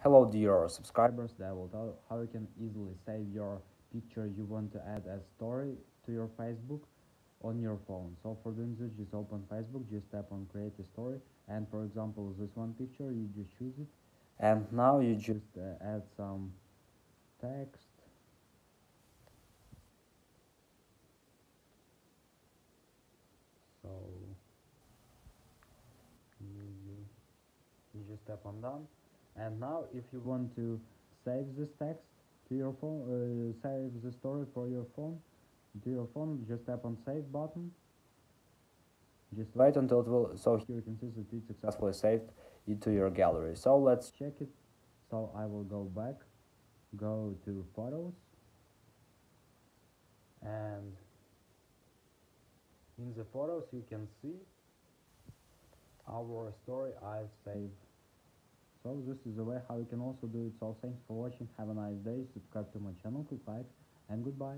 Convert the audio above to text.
Hello dear subscribers, that will tell how you can easily save your picture you want to add as story to your Facebook on your phone. So for doing this, just open Facebook, just tap on create a story, and for example this one picture, you just choose it, and now you just add some text. So you just tap on done, and now if you want to save this text to your phone, save the story for your phone to your phone, just tap on save button. Just wait until it will, so here you can see that it successfully saved into your gallery. So let's check it. So I will go back, go to photos, and in the photos you can see our story I've saved. So this is the way how you can also do it. So thanks for watching, have a nice day, subscribe to my channel, click like, and goodbye.